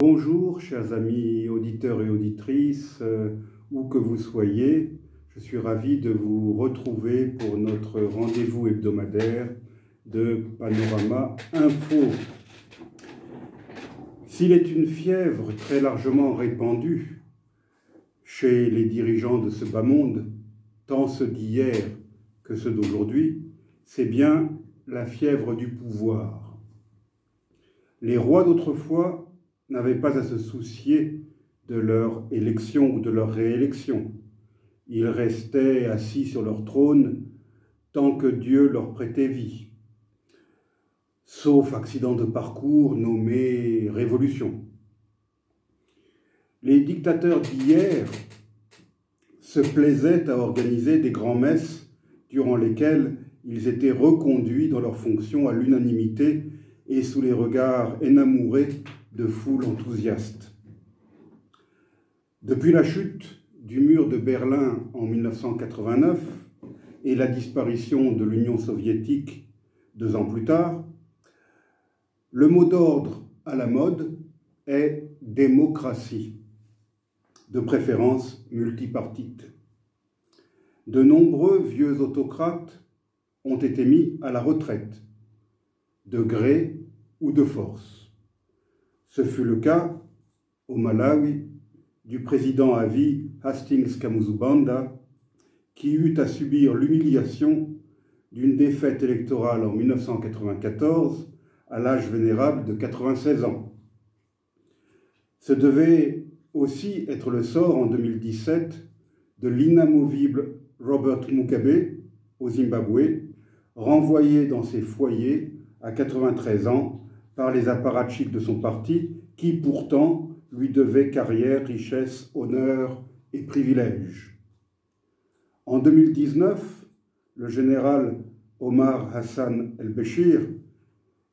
Bonjour, chers amis auditeurs et auditrices, où que vous soyez. Je suis ravi de vous retrouver pour notre rendez-vous hebdomadaire de Panorama Info. S'il est une fièvre très largement répandue chez les dirigeants de ce bas monde, tant ceux d'hier que ceux d'aujourd'hui, c'est bien la fièvre du pouvoir. Les rois d'autrefois n'avaient pas à se soucier de leur élection ou de leur réélection. Ils restaient assis sur leur trône tant que Dieu leur prêtait vie, sauf accident de parcours nommé révolution. Les dictateurs d'hier se plaisaient à organiser des grands-messes durant lesquelles ils étaient reconduits dans leurs fonctions à l'unanimité et sous les regards énamourés de foules enthousiastes. Depuis la chute du mur de Berlin en 1989 et la disparition de l'Union soviétique 2 ans plus tard, le mot d'ordre à la mode est démocratie, de préférence multipartite. De nombreux vieux autocrates ont été mis à la retraite, de gré ou de force. Ce fut le cas, au Malawi, du président à vie Hastings Kamuzubanda, qui eut à subir l'humiliation d'une défaite électorale en 1994 à l'âge vénérable de 96 ans. Ce devait aussi être le sort en 2017 de l'inamovible Robert Mugabe au Zimbabwe, renvoyé dans ses foyers à 93 ans par les apparatchiks de son parti, qui pourtant lui devaient carrière, richesse, honneur et privilèges. En 2019, le général Omar Hassan el-Béchir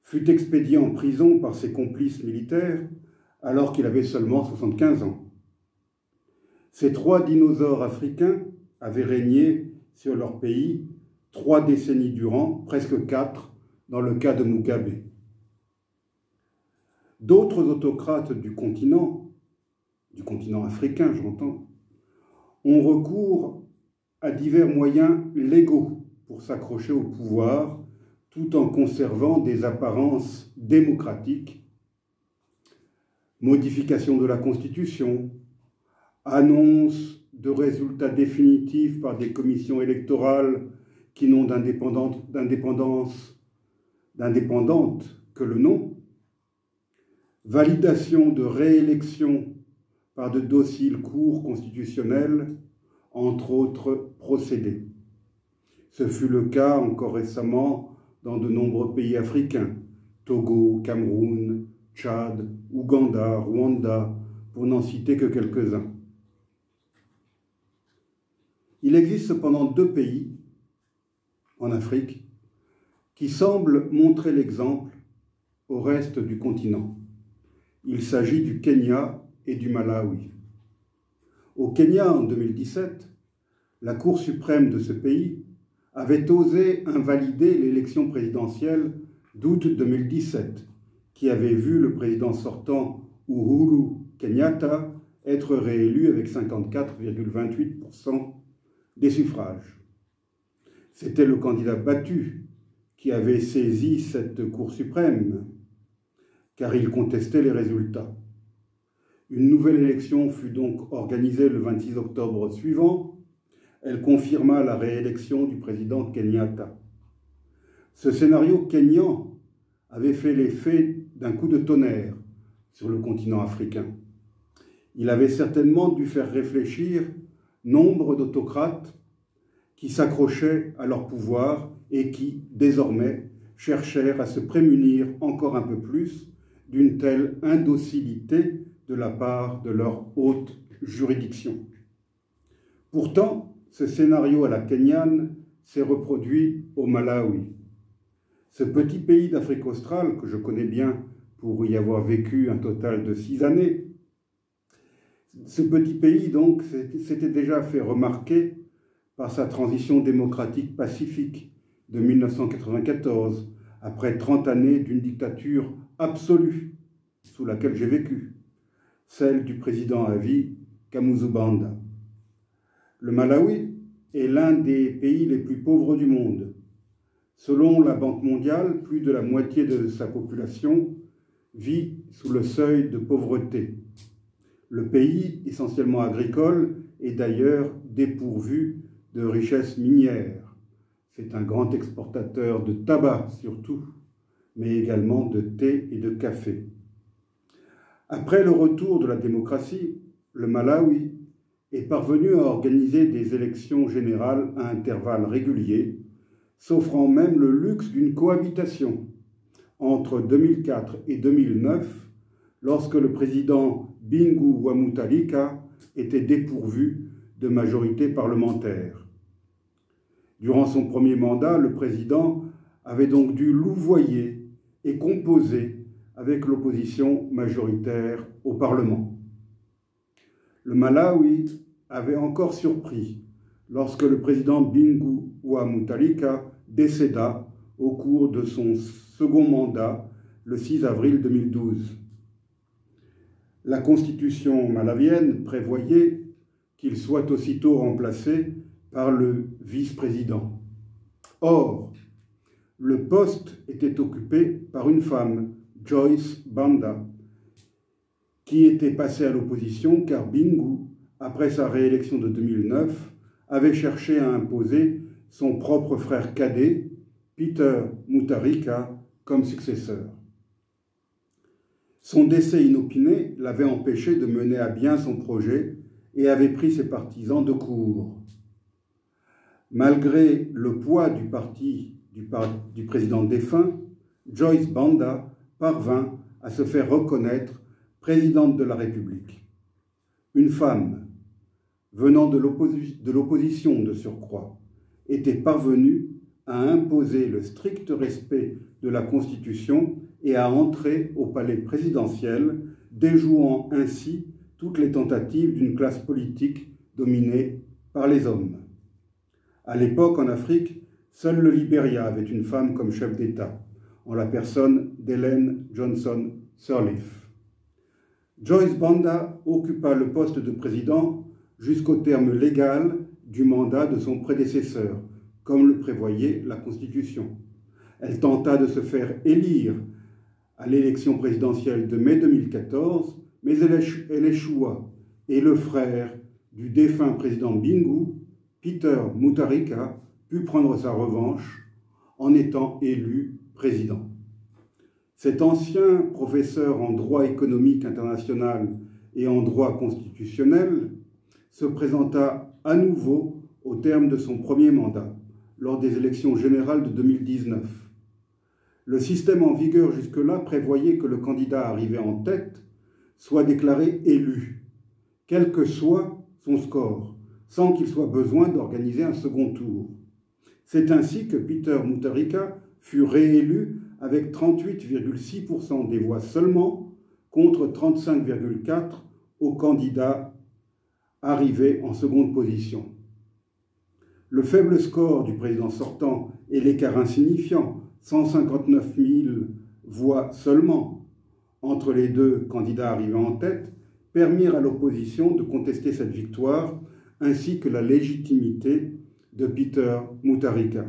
fut expédié en prison par ses complices militaires alors qu'il avait seulement 75 ans. Ces 3 dinosaures africains avaient régné sur leur pays 3 décennies durant, presque 4 dans le cas de Mugabe. D'autres autocrates du continent africain j'entends, ont recours à divers moyens légaux pour s'accrocher au pouvoir tout en conservant des apparences démocratiques. Modification de la Constitution, annonce de résultats définitifs par des commissions électorales qui n'ont d'indépendante que le nom, validation de réélection par de dociles cours constitutionnels, entre autres procédés. Ce fut le cas encore récemment dans de nombreux pays africains, Togo, Cameroun, Tchad, Ouganda, Rwanda, pour n'en citer que quelques-uns. Il existe cependant 2 pays en Afrique qui semblent montrer l'exemple au reste du continent. Il s'agit du Kenya et du Malawi. Au Kenya, en 2017, la Cour suprême de ce pays avait osé invalider l'élection présidentielle d'août 2017, qui avait vu le président sortant Uhuru Kenyatta être réélu avec 54,28% des suffrages. C'était le candidat battu qui avait saisi cette Cour suprême, car il contestait les résultats. Une nouvelle élection fut donc organisée le 26 octobre suivant. Elle confirma la réélection du président Kenyatta. Ce scénario kényan avait fait l'effet d'un coup de tonnerre sur le continent africain. Il avait certainement dû faire réfléchir nombre d'autocrates qui s'accrochaient à leur pouvoir et qui, désormais, cherchèrent à se prémunir encore un peu plus d'une telle indocilité de la part de leur haute juridiction. Pourtant, ce scénario à la kenyane s'est reproduit au Malawi. Ce petit pays d'Afrique australe, que je connais bien pour y avoir vécu un total de 6 années, ce petit pays, donc, s'était déjà fait remarquer par sa transition démocratique pacifique de 1994, après 30 années d'une dictature absolue sous laquelle j'ai vécu, celle du président à vie Kamuzu Banda. Le Malawi est l'un des pays les plus pauvres du monde. Selon la Banque mondiale, plus de la moitié de sa population vit sous le seuil de pauvreté. Le pays, essentiellement agricole, est d'ailleurs dépourvu de richesses minières. C'est un grand exportateur de tabac surtout, mais également de thé et de café. Après le retour de la démocratie, le Malawi est parvenu à organiser des élections générales à intervalles réguliers, s'offrant même le luxe d'une cohabitation entre 2004 et 2009, lorsque le président Bingu wa Mutharika était dépourvu de majorité parlementaire. Durant son premier mandat, le président avait donc dû louvoyer et composer avec l'opposition majoritaire au Parlement. Le Malawi avait encore surpris lorsque le président Bingu wa Mutharika décéda au cours de son second mandat le 6 avril 2012. La constitution malawienne prévoyait qu'il soit aussitôt remplacé par le vice-président. Or, le poste était occupé par une femme, Joyce Banda, qui était passée à l'opposition car Bingu, après sa réélection de 2009, avait cherché à imposer son propre frère cadet, Peter Mutharika, comme successeur. Son décès inopiné l'avait empêché de mener à bien son projet et avait pris ses partisans de court. Malgré le poids du parti du président défunt, Joyce Banda parvint à se faire reconnaître présidente de la République. Une femme, venant de l'opposition de surcroît, était parvenue à imposer le strict respect de la Constitution et à entrer au palais présidentiel, déjouant ainsi toutes les tentatives d'une classe politique dominée par les hommes. À l'époque, en Afrique, seul le Libéria avait une femme comme chef d'État, en la personne d'Ellen Johnson Sirleaf. Joyce Banda occupa le poste de président jusqu'au terme légal du mandat de son prédécesseur, comme le prévoyait la Constitution. Elle tenta de se faire élire à l'élection présidentielle de mai 2014, mais elle échoua, et le frère du défunt président Bingu, Peter Mutharika, put prendre sa revanche en étant élu président. Cet ancien professeur en droit économique international et en droit constitutionnel se présenta à nouveau au terme de son premier mandat, lors des élections générales de 2019. Le système en vigueur jusque-là prévoyait que le candidat arrivé en tête soit déclaré élu, quel que soit son score, sans qu'il soit besoin d'organiser un second tour. C'est ainsi que Peter Mutharika fut réélu avec 38,6% des voix seulement, contre 35,4% au candidat arrivé en seconde position. Le faible score du président sortant et l'écart insignifiant, 159 000 voix seulement, entre les deux candidats arrivés en tête, permirent à l'opposition de contester cette victoire, ainsi que la légitimité de Peter Mutharika.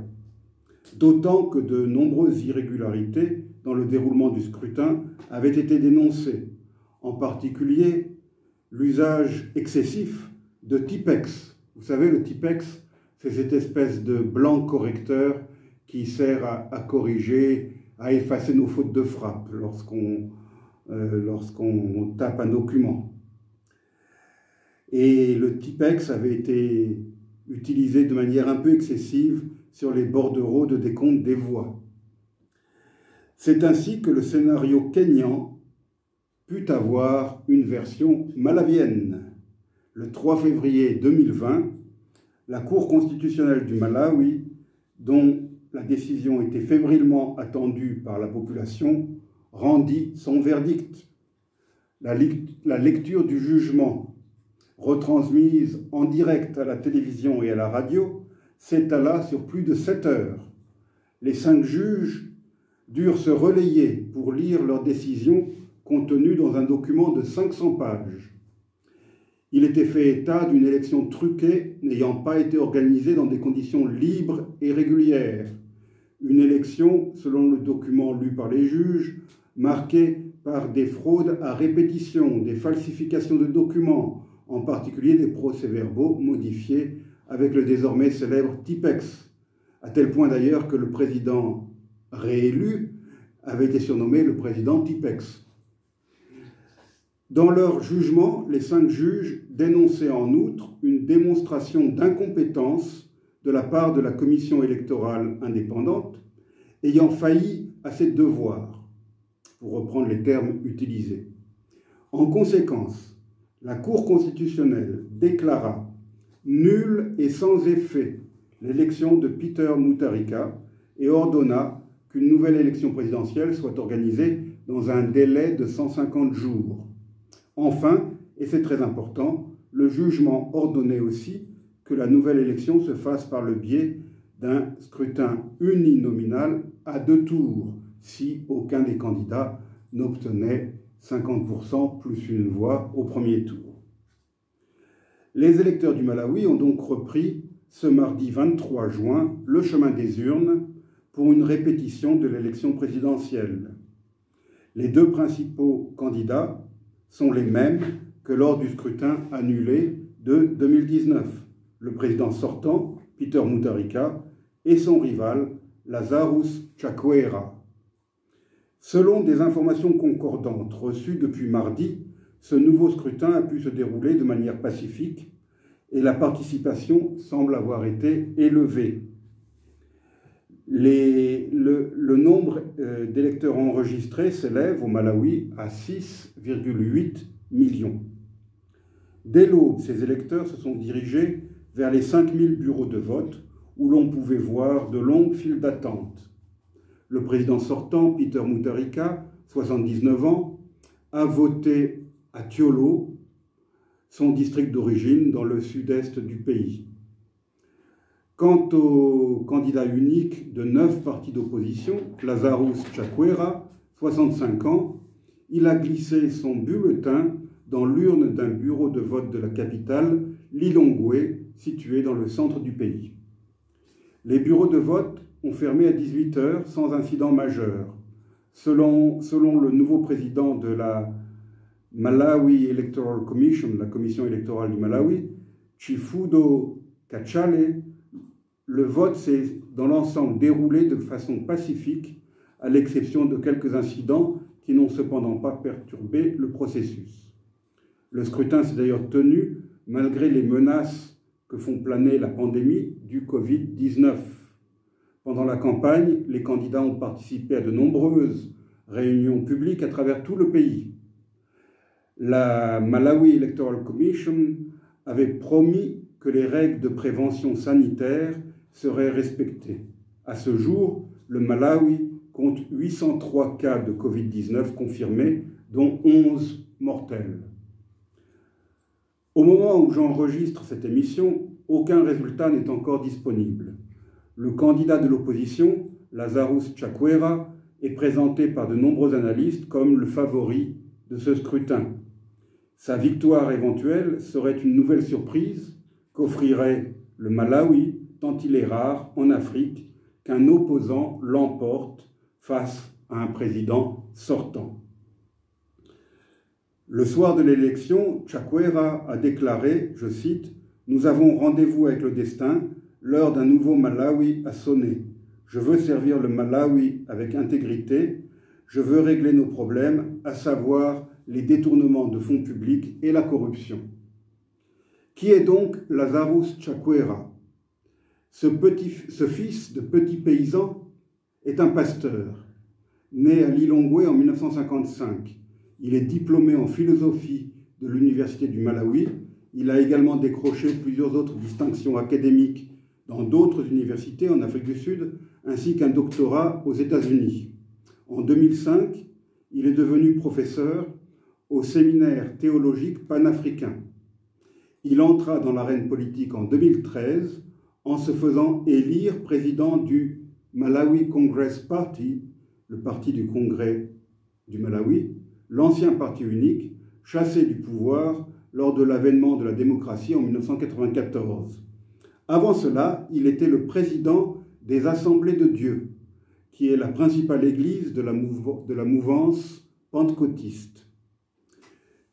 D'autant que de nombreuses irrégularités dans le déroulement du scrutin avaient été dénoncées, en particulier l'usage excessif de Tipex. Vous savez, le Tipex, c'est cette espèce de blanc correcteur qui sert à corriger, à effacer nos fautes de frappe lorsqu'on tape un document. Et le Tipex avait été utilisé de manière un peu excessive sur les bordereaux de décompte des voix. C'est ainsi que le scénario kényan put avoir une version malawienne. Le 3 février 2020, la Cour constitutionnelle du Malawi, dont la décision était fébrilement attendue par la population, rendit son verdict. La lecture du jugement, retransmise en direct à la télévision et à la radio, s'étala sur plus de 7 heures. Les 5 juges durent se relayer pour lire leur décision contenu dans un document de 500 pages. Il était fait état d'une élection truquée n'ayant pas été organisée dans des conditions libres et régulières. Une élection, selon le document lu par les juges, marquée par des fraudes à répétition, des falsifications de documents, en particulier des procès-verbaux modifiés avec le désormais célèbre Tipex, à tel point d'ailleurs que le président réélu avait été surnommé le président Tipex. Dans leur jugement, les 5 juges dénonçaient en outre une démonstration d'incompétence de la part de la commission électorale indépendante ayant failli à ses devoirs, pour reprendre les termes utilisés. En conséquence, la Cour constitutionnelle déclara nulle et sans effet l'élection de Peter Mutharika et ordonna qu'une nouvelle élection présidentielle soit organisée dans un délai de 150 jours. Enfin, et c'est très important, le jugement ordonnait aussi que la nouvelle élection se fasse par le biais d'un scrutin uninominal à 2 tours, si aucun des candidats n'obtenait 50% plus une voix au premier tour. Les électeurs du Malawi ont donc repris ce mardi 23 juin le chemin des urnes pour une répétition de l'élection présidentielle. Les 2 principaux candidats sont les mêmes que lors du scrutin annulé de 2019, le président sortant, Peter Mutharika, et son rival, Lazarus Chakwera. Selon des informations concordantes reçues depuis mardi, ce nouveau scrutin a pu se dérouler de manière pacifique et la participation semble avoir été élevée. Le nombre d'électeurs enregistrés s'élève au Malawi à 6,8 millions. Dès l'aube, ces électeurs se sont dirigés vers les 5000 bureaux de vote où l'on pouvait voir de longues files d'attente. Le président sortant, Peter Mutharika, 79 ans, a voté à Thiolo, son district d'origine dans le sud-est du pays. Quant au candidat unique de 9 partis d'opposition, Lazarus Chakwera, 65 ans, il a glissé son bulletin dans l'urne d'un bureau de vote de la capitale, Lilongwe, situé dans le centre du pays. Les bureaux de vote ont fermé à 18 h sans incident majeur. Selon le nouveau président de la Malawi Electoral Commission, la commission électorale du Malawi, Chifundo Kachale, le vote s'est dans l'ensemble déroulé de façon pacifique, à l'exception de quelques incidents qui n'ont cependant pas perturbé le processus. Le scrutin s'est d'ailleurs tenu malgré les menaces que font planer la pandémie du Covid-19. Pendant la campagne, les candidats ont participé à de nombreuses réunions publiques à travers tout le pays. La Malawi Electoral Commission avait promis que les règles de prévention sanitaire seraient respectées. À ce jour, le Malawi compte 803 cas de Covid-19 confirmés, dont 11 mortels. Au moment où j'enregistre cette émission, aucun résultat n'est encore disponible. Le candidat de l'opposition, Lazarus Chakwera, est présenté par de nombreux analystes comme le favori de ce scrutin. Sa victoire éventuelle serait une nouvelle surprise qu'offrirait le Malawi, tant il est rare en Afrique qu'un opposant l'emporte face à un président sortant. Le soir de l'élection, Chakwera a déclaré, je cite, « Nous avons rendez-vous avec le destin, l'heure d'un nouveau Malawi a sonné. Je veux servir le Malawi avec intégrité, je veux régler nos problèmes, à savoir les détournements de fonds publics et la corruption. » Qui est donc Lazarus Chakwera ? Ce fils de petit paysan est un pasteur, né à Lilongwe en 1955. Il est diplômé en philosophie de l'Université du Malawi. Il a également décroché plusieurs autres distinctions académiques dans d'autres universités en Afrique du Sud, ainsi qu'un doctorat aux États-Unis. En 2005, il est devenu professeur au séminaire théologique panafricain. Il entra dans l'arène politique en 2013 en se faisant élire président du Malawi Congress Party, le parti du Congrès du Malawi, l'ancien parti unique, chassé du pouvoir lors de l'avènement de la démocratie en 1994. Avant cela, il était le président des Assemblées de Dieu, qui est la principale église de la mouvance pentecôtiste.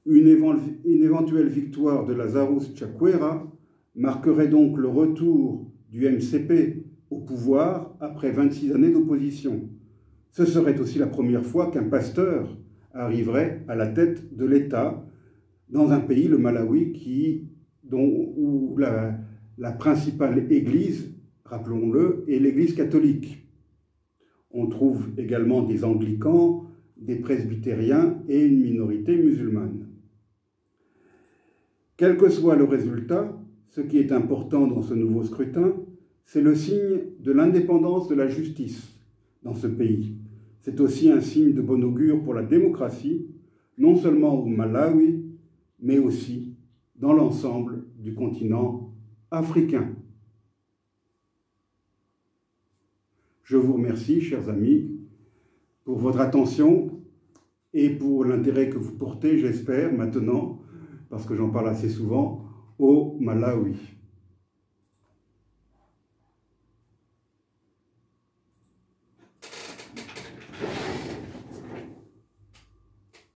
Une éventuelle victoire de Lazarus Chakwera marquerait donc le retour du MCP au pouvoir après 26 années d'opposition. Ce serait aussi la première fois qu'un pasteur arriverait à la tête de l'État dans un pays, le Malawi, où la principale église, rappelons-le, est l'église catholique. On trouve également des anglicans, des presbytériens et une minorité musulmane. Quel que soit le résultat, ce qui est important dans ce nouveau scrutin, c'est le signe de l'indépendance de la justice dans ce pays. C'est aussi un signe de bon augure pour la démocratie, non seulement au Malawi, mais aussi dans l'ensemble du continent africain. Je vous remercie, chers amis, pour votre attention et pour l'intérêt que vous portez, j'espère, maintenant, parce que j'en parle assez souvent, au Malawi.